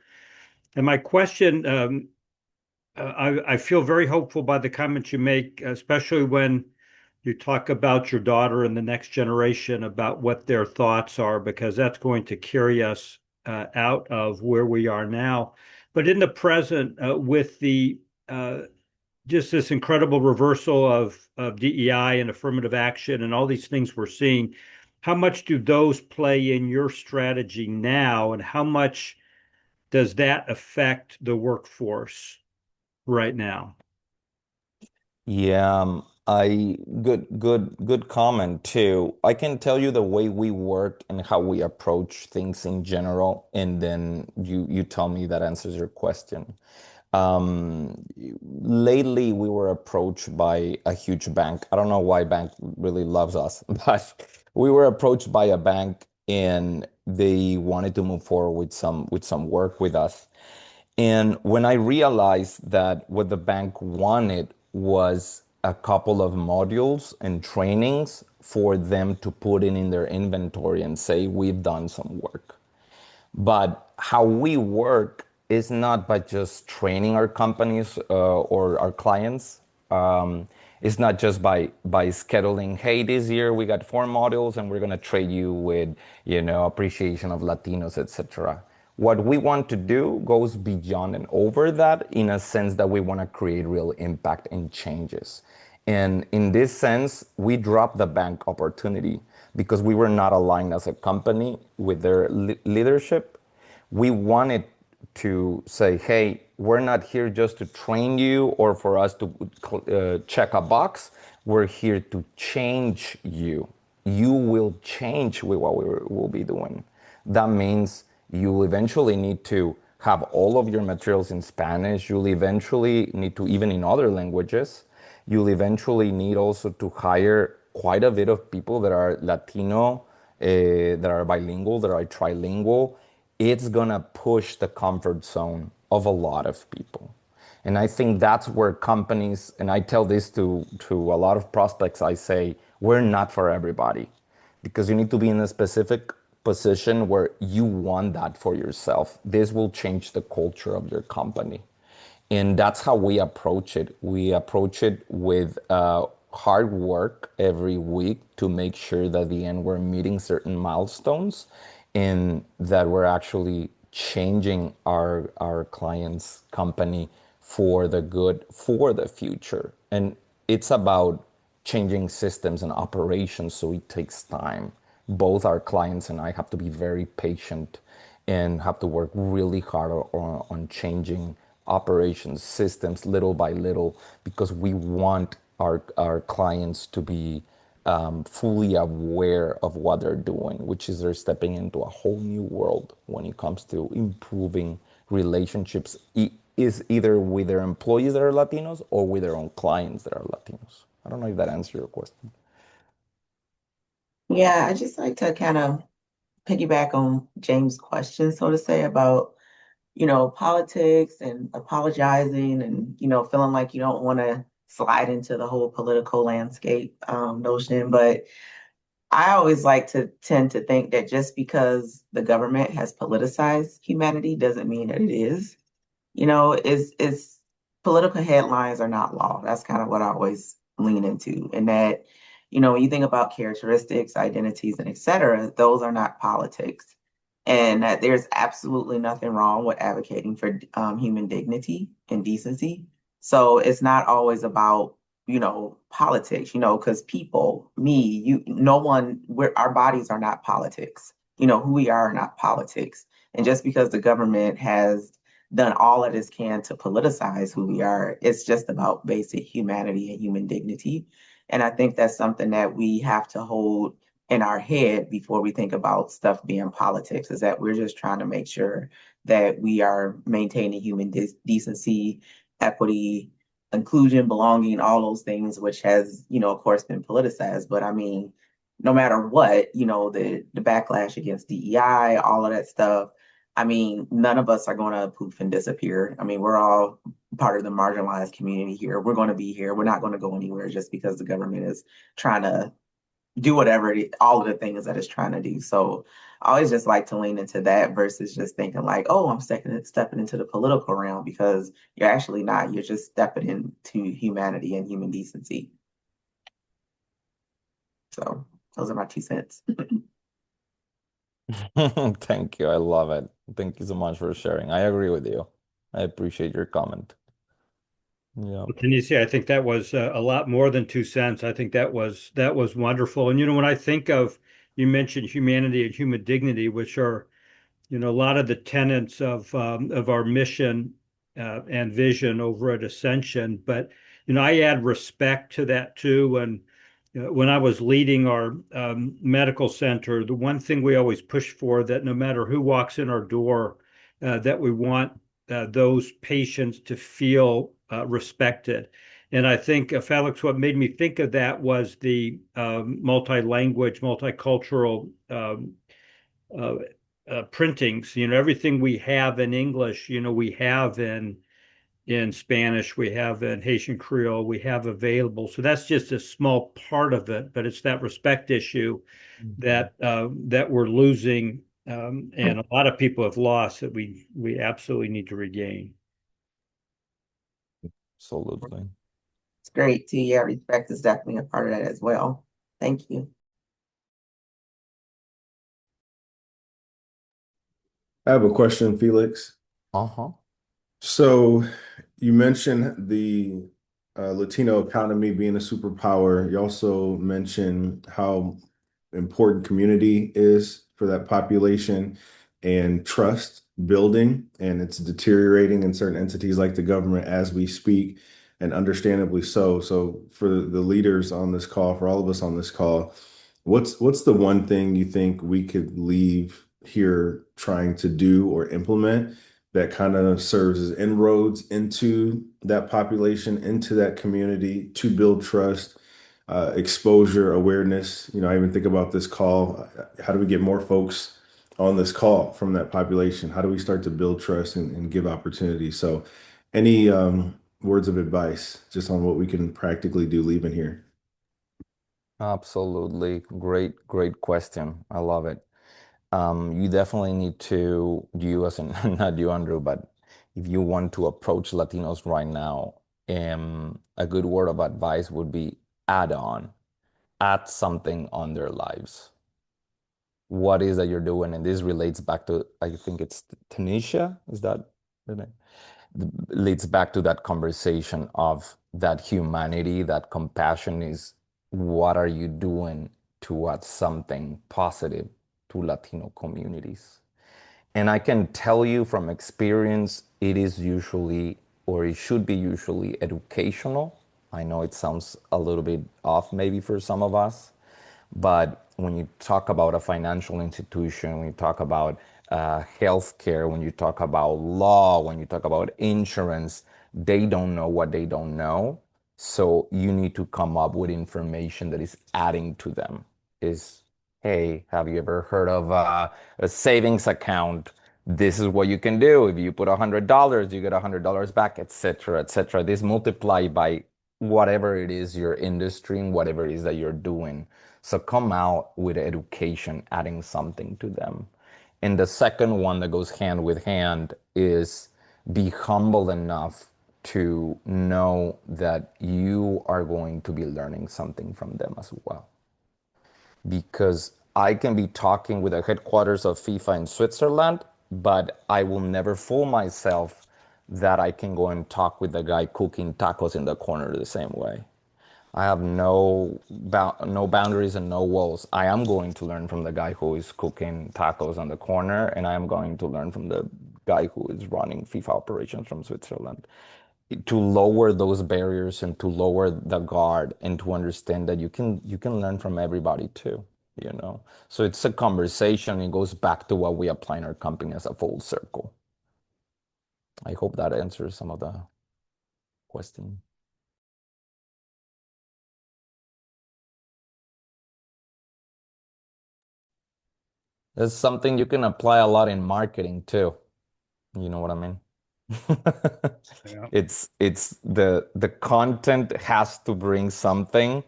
And my question, I feel very hopeful by the comments you make, especially when you talk about your daughter and the next generation about what their thoughts are, because that's going to carry us out of where we are now. But in the present, with the just this incredible reversal of DEI and affirmative action and all these things we're seeing, how much do those play in your strategy now, and how much does that affect the workforce right now? Yeah, I good comment too. I can tell you the way we work and how we approach things in general, and then you tell me that answers your question. Lately we were approached by a huge bank. I don't know why bank really loves us, but we were approached by a bank and they wanted to move forward with some work with us. And when I realized that what the bank wanted was a couple of modules and trainings for them to put in their inventory and say, we've done some work. But how we work is not by just training our companies or our clients. It's not just by scheduling, hey, this year we got 4 modules and we're gonna trade you with, appreciation of Latinos, etc. What we want to do goes beyond and over that in a sense that we want to create real impact and changes. And in this sense, we dropped the bank opportunity because we were not aligned as a company with their leadership. We wanted to say, hey, we're not here just to train you or for us to check a box. We're here to change you. You will change with what we'll be doing. That means you'll eventually need to have all of your materials in Spanish. You'll eventually need to, even in other languages, you'll eventually need also to hire quite a bit of people that are Latino, that are bilingual, that are trilingual. It's gonna push the comfort zone of a lot of people. And I think that's where companies, and I tell this to a lot of prospects, I say, we're not for everybody because you need to be in a specific position where you want that for yourself. This will change the culture of your company. And that's how we approach it. We approach it with hard work every week to make sure that at the end we're meeting certain milestones and that we're actually changing our clients' company for the good, for the future. And it's about changing systems and operations, so it takes time. Both our clients and I have to be very patient and have to work really hard on changing operations, systems, little by little, because we want our clients to be fully aware of what they're doing, which is they're stepping into a whole new world when it comes to improving relationships, is either with their employees that are Latinos or with their own clients that are Latinos. I don't know if that answers your question. Yeah, I just like to kind of piggyback on James' question, so to say, about, politics and apologizing and, feeling like you don't want to slide into the whole political landscape notion. But I always like to tend to think that just because the government has politicized humanity doesn't mean that it is. It's political headlines are not law. That's kind of what I always lean into. And that, when you think about characteristics, identities, and et cetera, those are not politics. And that there's absolutely nothing wrong with advocating for human dignity and decency. So it's not always about, politics, because people, me, no one, our bodies are not politics. Who we are not politics. And just because the government has done all that it can to politicize who we are, it's just about basic humanity and human dignity. And I think that's something that we have to hold in our head before we think about stuff being politics, is that we're just trying to make sure that we are maintaining human decency, equity, inclusion, belonging, all those things, which has, of course, been politicized. But I mean, no matter what, the backlash against DEI, all of that stuff, I mean, none of us are going to poof and disappear. I mean, we're all part of the marginalized community here. We're going to be here. We're not going to go anywhere just because the government is trying to do whatever, all of the things that it's trying to do. So I always just like to lean into that versus just thinking like, oh, I'm stepping into the political realm, because you're actually not. You're just stepping into humanity and human decency. So those are my 2 cents. Thank you. I love it. Thank you so much for sharing. I agree with you. I appreciate your comment. Yeah. Well, Tanisha, I think that was a lot more than 2 cents. I think that was wonderful. And when I think of, you mentioned humanity and human dignity, which are a lot of the tenets of our mission and vision over at Ascension. But I add respect to that too. And when I was leading our medical center, the one thing we always push for, that no matter who walks in our door, that we want those patients to feel respected. And I think, Felix, what made me think of that was the multi-language, multicultural printings. Everything we have in English, we have in Spanish, we have in Haitian Creole, we have available. So that's just a small part of it, but it's that respect issue that we're losing, and a lot of people have lost, that we absolutely need to regain. Absolutely. It's great too. Yeah, respect is definitely a part of that as well. Thank you. I have a question, Felix. Uh-huh. So you mentioned the Latino economy being a superpower. You also mentioned how important community is for that population and trust building, and it's deteriorating in certain entities like the government as we speak, and understandably so. So for the leaders on this call, for all of us on this call, what's the one thing you think we could leave here trying to do or implement that kind of serves as inroads into that population, into that community, to build trust, exposure, awareness? I even think about this call. How do we get more folks on this call from that population? How do we start to build trust and give opportunities? So any words of advice just on what we can practically do leaving here? Absolutely. Great question. I love it. You definitely need to, you as in, not you, Andrew, but if you want to approach Latinos right now, a good word of advice would be add something on their lives. What is that you're doing? And this relates back to, I think it's Tanisha, is that the name? Leads back to that conversation of that humanity, that compassion is, what are you doing to add something positive to Latino communities? And I can tell you from experience, it is usually, or it should be usually, educational. I know it sounds a little bit off maybe for some of us, but when you talk about a financial institution, when you talk about healthcare, when you talk about law, when you talk about insurance, they don't know what they don't know. So you need to come up with information that is adding to them. Is, hey, have you ever heard of a savings account? This is what you can do. If you put $100, you get $100 back, etc., etc. This multiply by whatever it is your industry and whatever it is that you're doing. So come out with education, adding something to them. And the second one that goes hand with hand is be humble enough to know that you are going to be learning something from them as well. Because I can be talking with the headquarters of FIFA in Switzerland, but I will never fool myself that I can go and talk with the guy cooking tacos in the corner the same way. I have no boundaries and no walls. I am going to learn from the guy who is cooking tacos on the corner, and I am going to learn from the guy who is running FIFA operations from Switzerland. To lower those barriers and to lower the guard and to understand that you can learn from everybody too, you know. So it's a conversation. It goes back to what we apply in our company as a full circle. I hope that answers some of the question. That's something you can apply a lot in marketing too. You know what I mean? Yeah. It's the content has to bring something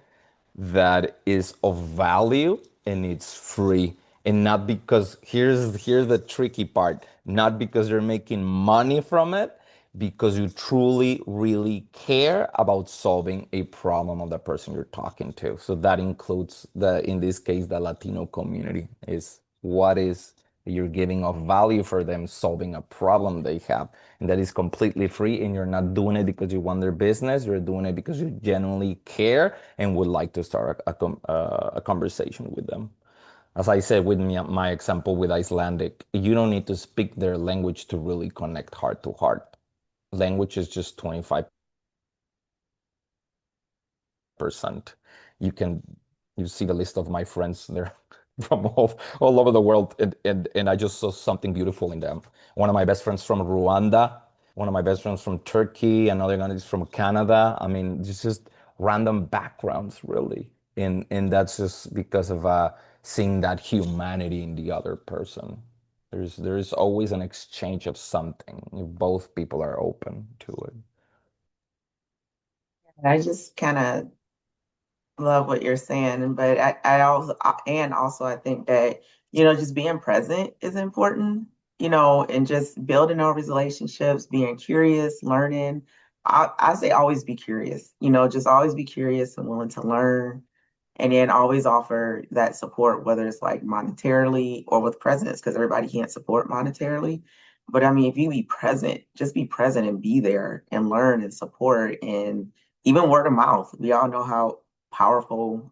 that is of value and it's free. And not because here's the tricky part, not because you're making money from it, because you truly really care about solving a problem of the person you're talking to. So that includes in this case the Latino community, is what is you're giving of value for them solving a problem they have, and that is completely free, and you're not doing it because you want their business. You're doing it because you genuinely care and would like to start a conversation with them. As I said with my example with Icelandic, you don't need to speak their language to really connect heart to heart. Language is just 25%. You can you see the list of my friends there from all over the world, and I just saw something beautiful in them. One of my best friends from Rwanda, one of my best friends from Turkey, another guy is from Canada. I mean, it's just random backgrounds, really. And that's just because of seeing that humanity in the other person. There's always an exchange of something if both people are open to it. I just kind of love what you're saying, but I also and also I think that, just being present is important, and just building our relationships, being curious, learning. I say always be curious, just always be curious and willing to learn, and then always offer that support, whether it's like monetarily or with presence, because everybody can't support monetarily. But I mean, if you be present, just be present and be there and learn and support, and even word of mouth. We all know how powerful,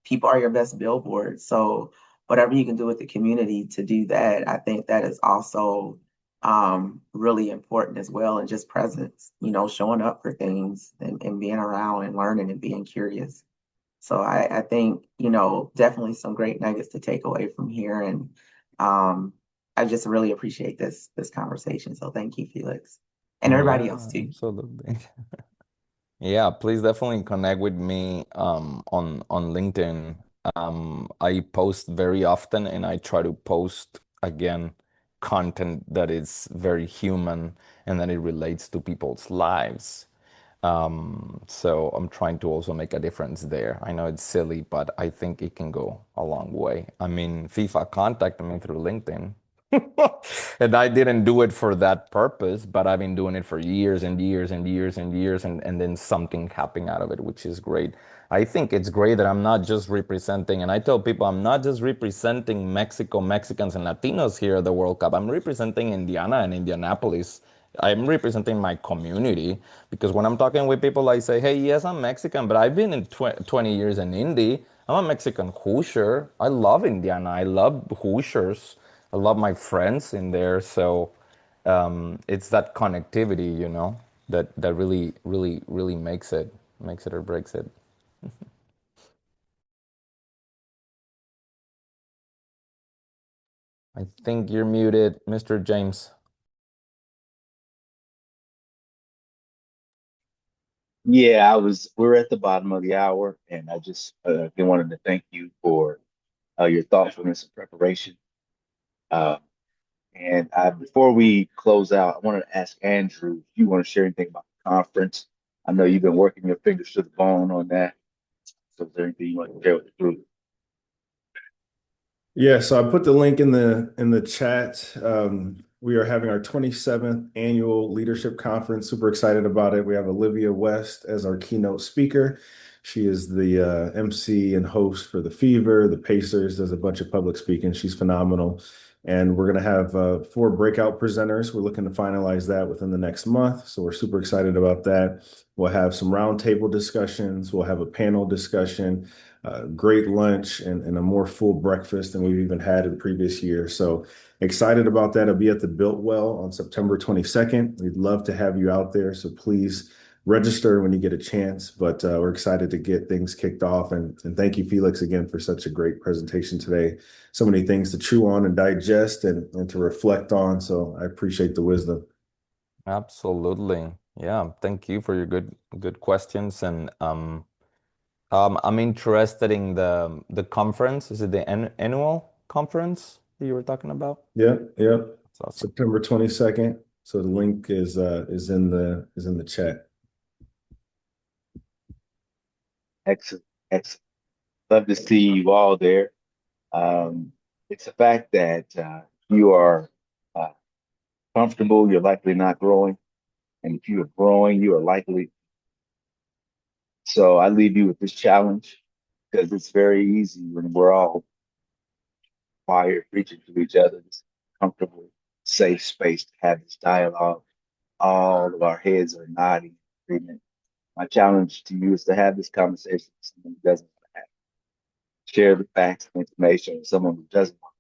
people are your best billboard. So whatever you can do with the community to do that, I think that is also really important as well. And just presence, showing up for things and being around and learning and being curious. So I think, definitely some great nuggets to take away from here. And I just really appreciate this conversation. So thank you, Felix. And everybody else Yeah, too. absolutely. Yeah, please definitely connect with me on LinkedIn. I post very often, and I try to post again content that is very human and that it relates to people's lives. So I'm trying to also make a difference there. I know it's silly, but I think it can go a long way. I mean, FIFA contacted me through LinkedIn. And I didn't do it for that purpose, but I've been doing it for years and years and years and years, and then something happened out of it, which is great. I think it's great that I'm not just representing, and I tell people I'm not just representing Mexico, Mexicans, and Latinos here at the World Cup. I'm representing Indiana and Indianapolis. I'm representing my community, because when I'm talking with people, I say, hey, yes, I'm Mexican, but I've been in 20 years in Indy. I'm a Mexican Hoosier. I love Indiana. I love Hoosiers. I love my friends in there. So it's that connectivity, you know, that really makes it or breaks it. I think you're muted, Mr. James. Yeah, we're at the bottom of the hour, and I just again wanted to thank you for your thoughtfulness and preparation. Uh, and before we close out, I wanted to ask Andrew if you want to share anything about the conference. I know you've been working your fingers to the bone on that. So is there anything you want to share with the group? Yeah, so I put the link in the chat. We are having our 27th annual leadership conference. Super excited about it. We have Olivia West as our keynote speaker. She is the MC and host for the Fever, the Pacers. Does a bunch of public speaking. She's phenomenal. And we're going to have 4 breakout presenters. We're looking to finalize that within the next month. So we're super excited about that. We'll have some roundtable discussions. We'll have a panel discussion, great lunch, and a more full breakfast than we've even had in previous years. So excited about that. I'll be at the Built Well on September 22nd. We'd love to have you out there. So please register when you get a chance. But we're excited to get things kicked off. And thank you, Felix, again, for such a great presentation today. So many things to chew on and digest and to reflect on. So I appreciate the wisdom. Absolutely. Yeah. Thank you for your good questions. And I'm interested in the conference. Is it the annual conference that you were talking about? Yeah. That's awesome. September 22nd. So the link is in the chat. Excellent. Love to see you all there. It's a fact that you are comfortable, you're likely not growing. And if you are growing, you are likely. So I leave you with this challenge because it's very easy when we're all quiet, preaching to each other, this comfortable, safe space to have this dialogue. All of our heads are nodding in agreement. My challenge to you is to have this conversation with someone who doesn't want to have it. Share the facts and information with someone who doesn't want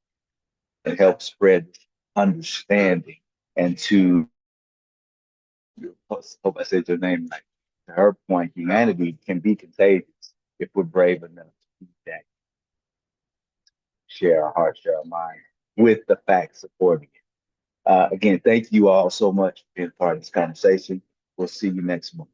to, and help spread understanding. And to, hope I said your name right, to her point, humanity can be contagious if we're brave enough to do that. Share our heart, share our mind with the facts supporting it. Again, thank you all so much for being part of this conversation. We'll see you next month.